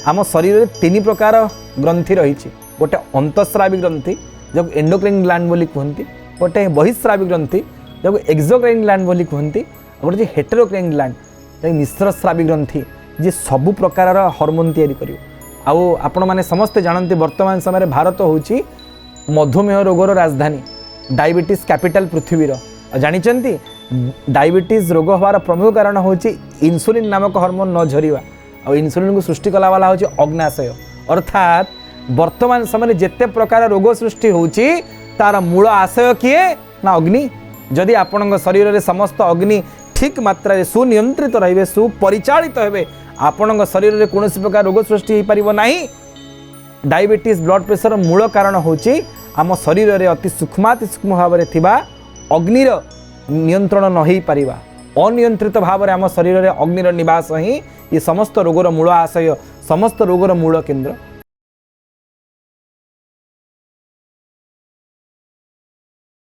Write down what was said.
आम शरीर में 3 प्रकार ग्रंथि रही। गोटे अंतस्रावी ग्रंथि जो एंडोक्राइन ग्लैंड बोली कहते, गोटे बहिस्रावी ग्रंथि जो एक्सोक्राइन ग्लैंड बोली कहते, गोटे हेटेरोक्राइन ग्लैंड जो मिश्रस्रावी ग्रंथि जी सबु प्रकार हार्मोन तैयारी कर। आपण मैंने समस्ते जानते वर्तमान समय भारत होची मधुमेह रोगर राजधानी, डायबिटीज कैपिटल पृथ्वीर। जानिचंती डायबिटीज रोग हमार प्रमुख कारण होची इन्सुलिन नामक हार्मोन न झरिवा। और इन्सुलिन को सृष्टि कला वाला होची अग्नाशय, अर्थात वर्तमान समय जेते प्रकार रोग सृष्टि होची तार मूल आशय किए ना अग्नि। जदि आपण शरीर में समस्त अग्नि ठीक मात्रा सुनियंत्रित रहिबे, सुपरिचालित हेबे, आपण शरीर में कौन प्रकार रोग सृष्टि हो पारिबो नाही। डायबिटीज ब्लड प्रेशर मूल कारण होची आम शरीर में अति सूक्ष्म भाव में थिबा अग्निर नियंत्रण न हो पारिबा। अनियंत्रित भाव में आम शरीर में अग्निर निवास ही ये समस्त रोगर मूल आशय, समस्त रोगर मूल केन्द्र।